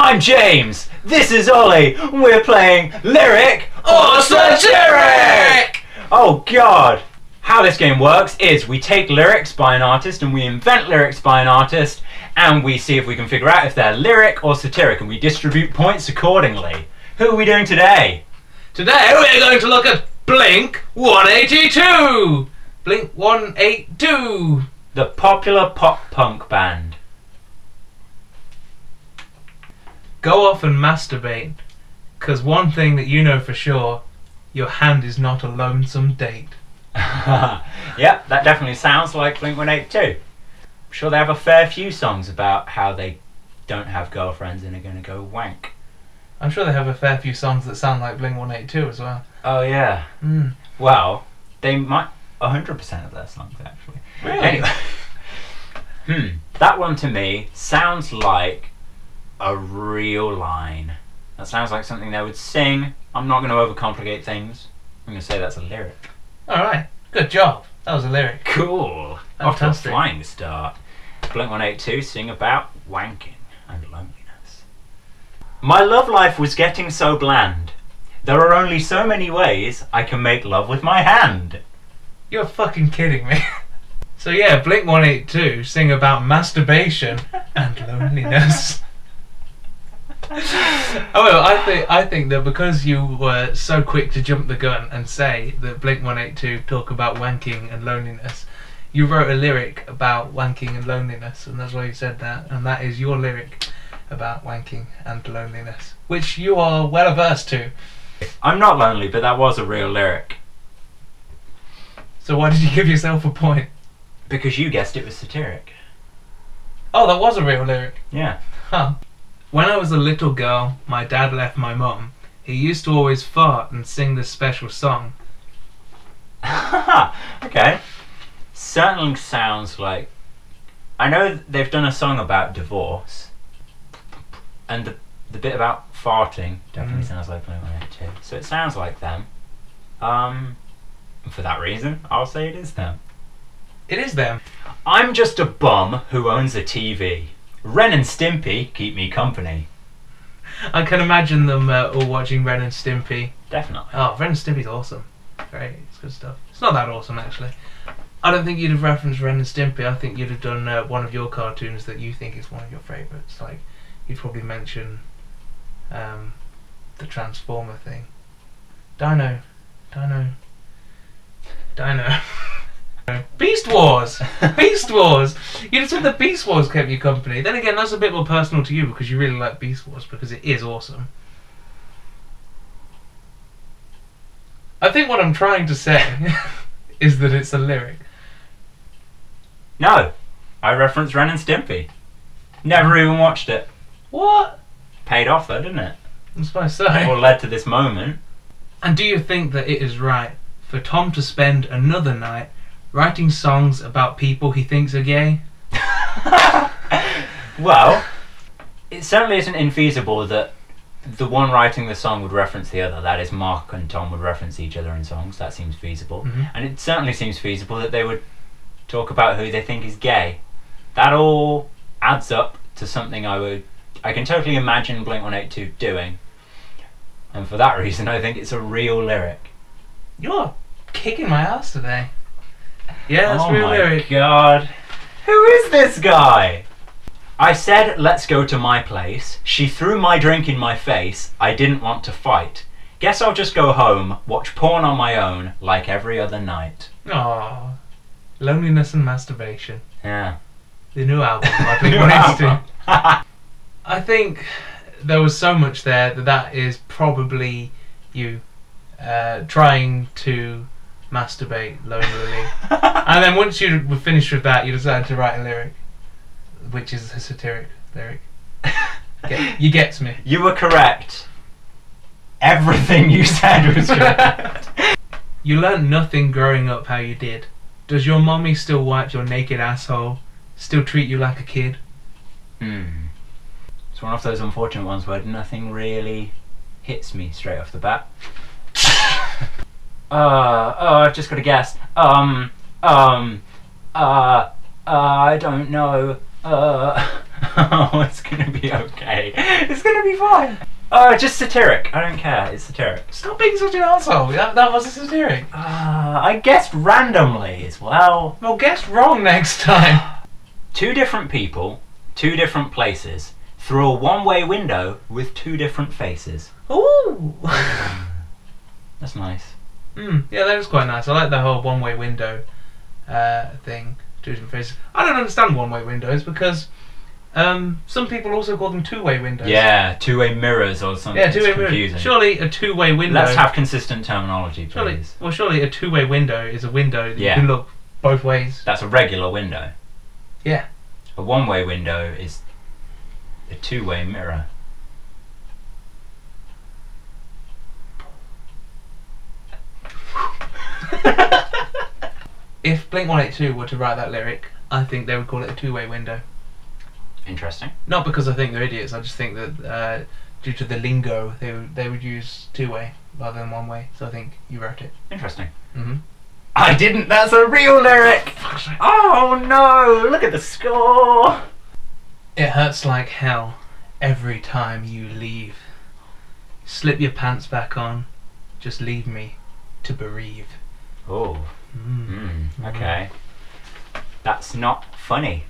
I'm James. This is Ollie. We're playing Lyric or Satiric. Oh God. How this game works is we take lyrics by an artist and we invent lyrics by an artist and we see if we can figure out if they're lyric or satiric and we distribute points accordingly. Who are we doing today? Today we're going to look at Blink-182! Blink-182! The popular pop-punk band. Go off and masturbate, because one thing that you know for sure, your hand is not a lonesome date. Yep, that definitely sounds like Blink-182. I'm sure they have a fair few songs about how they don't have girlfriends and are going to go wank. I'm sure they have a fair few songs that sound like Blink-182 as well. Oh yeah. Well, they might 100% of their songs actually. Really? Anyway, that one to me sounds like a real line. That sounds like something they would sing. I'm not going to overcomplicate things. I'm going to say that's a lyric. Alright, good job. That was a lyric. Cool. Fantastic. Off to a flying start. Blink-182 sing about wanking and loneliness. My love life was getting so bland. There are only so many ways I can make love with my hand. You're fucking kidding me. So yeah, Blink-182 sing about masturbation and loneliness. However, I think that because you were so quick to jump the gun and say that Blink-182 talk about wanking and loneliness, you wrote a lyric about wanking and loneliness, and that's why you said that, and that is your lyric about wanking and loneliness, which you are well averse to. I'm not lonely, but that was a real lyric. So why did you give yourself a point? Because you guessed it was satiric. Oh, that was a real lyric. Yeah. Huh. When I was a little girl, my dad left my mum. He used to always fart and sing this special song. Okay. Certainly sounds like... I know they've done a song about divorce. And the bit about farting definitely sounds like Blink-182. So it sounds like them. For that reason, I'll say it is them. It is them. I'm just a bum who owns a TV. Ren and Stimpy keep me company. I can imagine them all watching Ren and Stimpy. Definitely. Oh, Ren and Stimpy's awesome. Great, it's good stuff. It's not that awesome, actually. I don't think you'd have referenced Ren and Stimpy. I think you'd have done one of your cartoons that you think is one of your favourites. Like, you'd probably mention the Transformer thing. Dino. Beast Wars! Beast Wars! You'd have said the Beast Wars kept you company. Then again, that's a bit more personal to you because you really like Beast Wars because it is awesome. I think what I'm trying to say is that it's a lyric. No. I referenced Ren and Stimpy. Never even watched it. What? Paid off though, didn't it? That's what I say. Or led to this moment. And do you think that it is right for Tom to spend another night writing songs about people he thinks are gay? Well, it certainly isn't infeasible that the one writing the song would reference the other. That is, Mark and Tom would reference each other in songs. That seems feasible. And it certainly seems feasible that they would talk about who they think is gay. That all adds up to something I can totally imagine Blink-182 doing. And for that reason, I think it's a real lyric. You're kicking my ass today. Yeah, that's real lyric. Oh my God. Who is this guy? I said, let's go to my place. She threw my drink in my face. I didn't want to fight. Guess I'll just go home, watch porn on my own, like every other night. Aww. Loneliness and Masturbation. Yeah. The new album by Blink-182. I think there was so much there that is probably you trying to masturbate lonely. And then once you were finished with that, you decided to write a lyric, which is a satiric lyric. You get me. You were correct. Everything you said was correct. You learned nothing growing up how you did. Does your mommy still wipe your naked asshole? Still treat you like a kid? It's one of those unfortunate ones where nothing really hits me straight off the bat. I've just got to guess. I don't know. Oh, it's gonna be okay. It's gonna be fine. Oh, just satiric. I don't care. It's satiric. Stop being such an asshole. That was a satiric. I guessed randomly as well. Well, guess wrong next time. Two different people, two different places, through a one-way window with two different faces. Ooh. That's nice. Yeah, that is quite nice. I like the whole one-way window thing. Two different faces. I don't understand one-way windows because some people also call them two-way windows. Yeah, two-way mirrors or something. Yeah, two-way confusing. mirrors. Surely a two-way window. Let's have consistent terminology, please. Surely a two-way window is a window that you can look both ways. That's a regular window. Yeah. A one-way window is a two-way mirror. If Blink-182 were to write that lyric, I think they would call it a two-way window. Interesting. Not because I think they're idiots, I just think that due to the lingo, they would use two-way rather than one-way, so I think you wrote it. Interesting. Mm-hmm. I didn't, that's a real lyric! Oh no, look at the score! It hurts like hell every time you leave. Slip your pants back on, just leave me to bereave. Oh. Okay. That's not funny.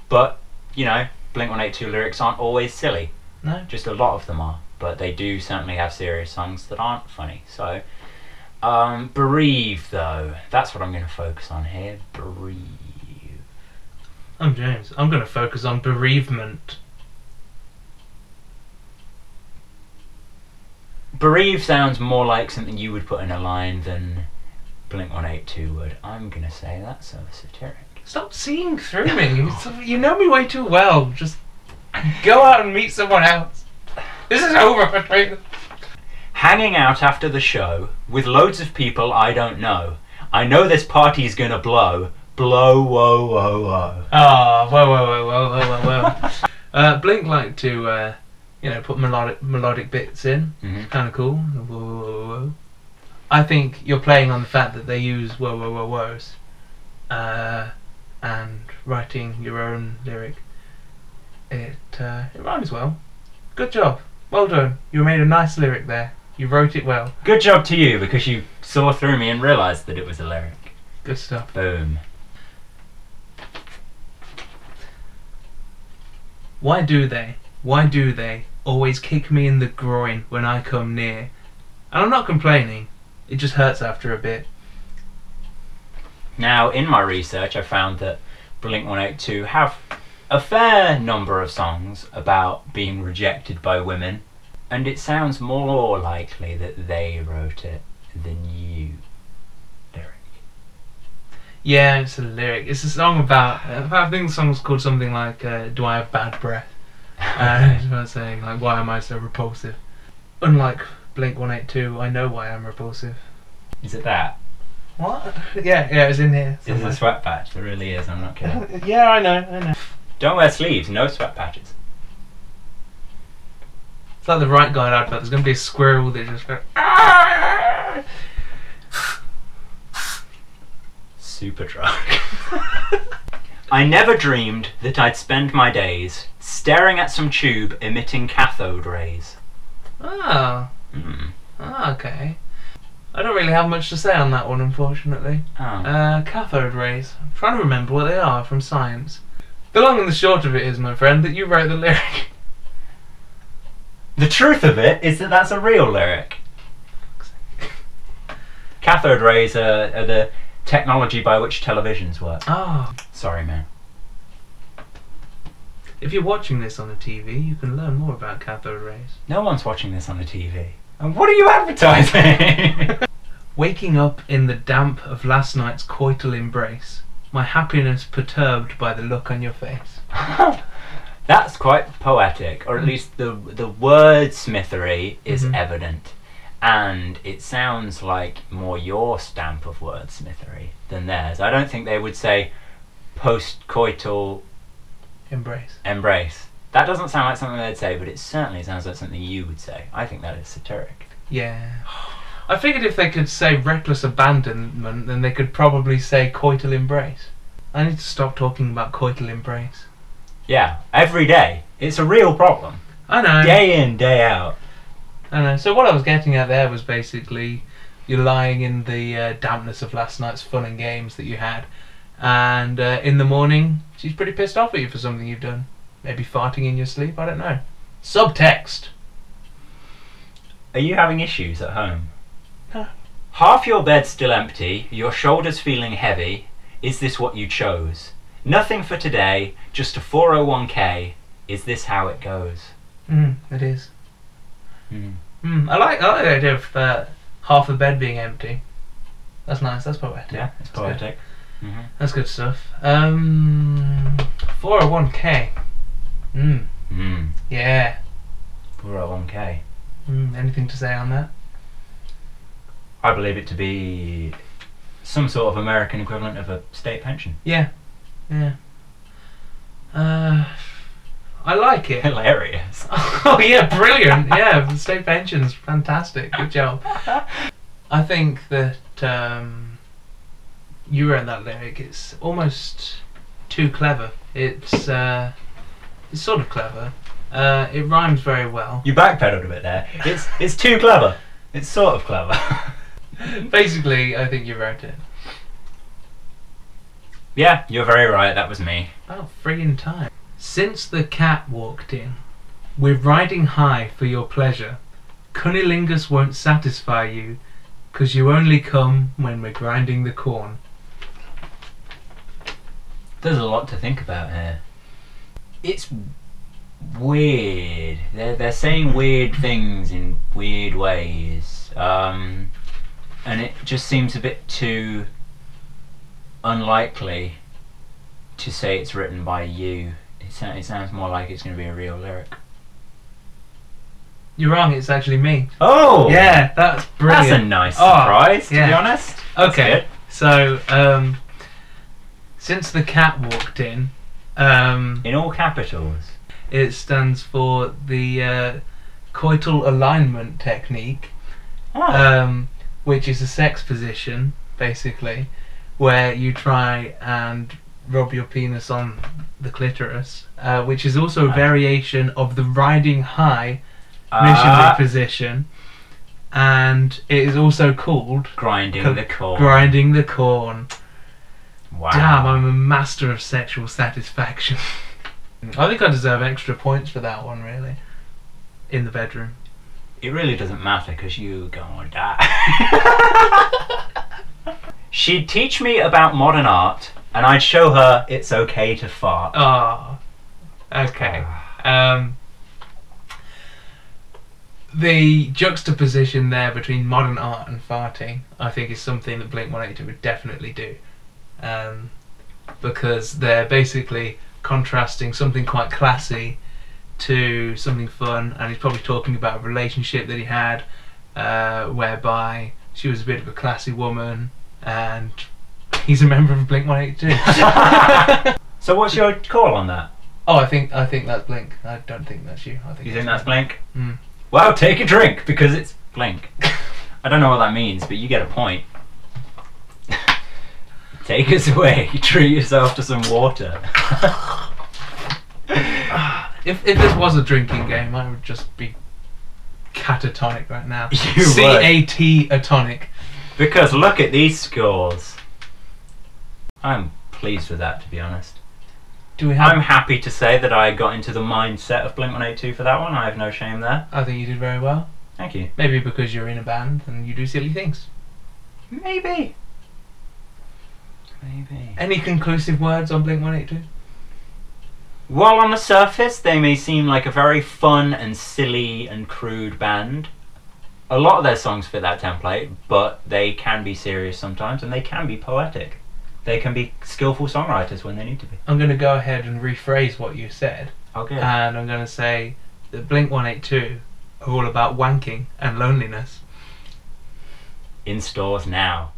But, you know, Blink-182 lyrics aren't always silly. No. Just a lot of them are. But they do certainly have serious songs that aren't funny. So, bereave though. That's what I'm going to focus on here. Bereave. I'm James. I'm going to focus on bereavement. Bereave sounds more like something you would put in a line than Blink-182 would. I'm going to say that's so satiric. Stop seeing through me. You know me way too well. Just go out and meet someone else. This is over between us. Hanging out after the show with loads of people I don't know. I know this party's gonna blow. Blow, whoa, whoa, whoa. Ah, whoa, whoa, whoa, whoa, whoa, whoa, whoa. Blink like to, put melodic bits in. Mm-hmm. Kind of cool. Whoa, whoa, whoa, whoa. I think you're playing on the fact that they use whoa, whoa, whoa, whoas. And writing your own lyric. It rhymes well. Good job. Well done. You made a nice lyric there. You wrote it well. Good job to you, because you saw through me and realised that it was a lyric. Good stuff. Boom. Why do they always kick me in the groin when I come near? And I'm not complaining. It just hurts after a bit. Now, in my research, I found that Blink-182 have a fair number of songs about being rejected by women, and it sounds more likely that they wrote it than you. Lyric. Yeah, it's a lyric. It's a song about. I think the song's called something like "Do I Have Bad Breath?" It's about saying like, "Why am I so repulsive?" Unlike Blink-182, I know why I'm repulsive. Is it that? What? Yeah, it's in here. There's a sweat patch. There really is. I'm not kidding. Yeah, I know. Don't wear sleeves. No sweat patches. It's like the Right Guide advert. There's going to be a squirrel that just goes. "Ah!" Super drunk. I never dreamed that I'd spend my days staring at some tube emitting cathode rays. Oh. Okay. I don't really have much to say on that one, unfortunately. Oh. Cathode rays. I'm trying to remember what they are from science. The long and the short of it is, my friend, that you wrote the lyric. The truth of it is that that's a real lyric. Cathode rays are the technology by which televisions work. Oh. Sorry, man. If you're watching this on a TV, you can learn more about cathode rays. No one's watching this on the TV. And what are you advertising? Waking up in the damp of last night's coital embrace, my happiness perturbed by the look on your face. That's quite poetic, or at least the wordsmithery is evident. And it sounds like more your stamp of wordsmithery than theirs. I don't think they would say post-coital embrace. That doesn't sound like something they'd say, but it certainly sounds like something you would say. I think that is satiric. Yeah. I figured if they could say reckless abandonment, then they could probably say coital embrace. I need to stop talking about coital embrace. Yeah, every day. It's a real problem. I know. Day in, day out. I know. So what I was getting at there was basically you're lying in the dampness of last night's fun and games that you had, and in the morning she's pretty pissed off at you for something you've done. Maybe farting in your sleep, I don't know. Subtext. Are you having issues at home? Huh. Half your bed's still empty, your shoulders feeling heavy. Is this what you chose? Nothing for today, just a 401k. Is this how it goes? It is. I like the idea of half the bed being empty. That's nice, that's poetic. Yeah, it's poetic. That's good stuff. 401k. Yeah. 401k. Anything to say on that? I believe it to be some sort of American equivalent of a state pension. Yeah. I like it. Hilarious. Oh yeah, brilliant. Yeah, state pensions, fantastic. Good job. I think that you wrote that lyric. It's almost too clever. It's sort of clever. It rhymes very well. You backpedaled a bit there. It's too clever. It's sort of clever. Basically, I think you wrote it. Yeah, you're very right. That was me. Oh, friggin' time. Since the cat walked in, we're riding high for your pleasure. Cunnilingus won't satisfy you, 'cause you only come when we're grinding the corn. There's a lot to think about here. It's weird. They're saying weird things in weird ways, and it just seems a bit too unlikely to say it's written by you. It sounds more like it's going to be a real lyric. You're wrong, it's actually me. Oh! Yeah, that's brilliant. That's a nice surprise, to yeah. be honest. Okay, so, since the cat walked in all capitals, it stands for the coital alignment technique, which is a sex position, basically, where you try and rub your penis on the clitoris, which is also a variation of the riding high missionary position, and it is also called grinding the corn. Grinding the corn. Wow. Damn, I'm a master of sexual satisfaction. I think I deserve extra points for that one, really. In the bedroom. It really doesn't matter because you gonna die. She'd teach me about modern art, and I'd show her it's okay to fart. Oh, okay. The juxtaposition there between modern art and farting, I think, is something that Blink-182 would definitely do. Because they're basically contrasting something quite classy to something fun, and he's probably talking about a relationship that he had whereby she was a bit of a classy woman, and he's a member of Blink-182. So what's your call on that? Oh, I think that's Blink. I don't think that's you. You think that's Blink? Mm. Well, take a drink because it's Blink. I don't know what that means, but you get a point. Take us away. Treat yourself to some water. If this was a drinking game, I would just be catatonic right now. You C-A-T-atonic. Because look at these scores. I'm pleased with that, to be honest. I'm happy to say that I got into the mindset of Blink-182 for that one. I have no shame there. I think you did very well. Thank you. Maybe because you're in a band and you do silly things. Maybe. Any conclusive words on Blink-182? While on the surface they may seem like a very fun and silly and crude band, a lot of their songs fit that template, but they can be serious sometimes and they can be poetic. They can be skillful songwriters when they need to be. I'm going to go ahead and rephrase what you said. Okay. And I'm going to say that Blink-182 are all about wanking and loneliness. In stores now.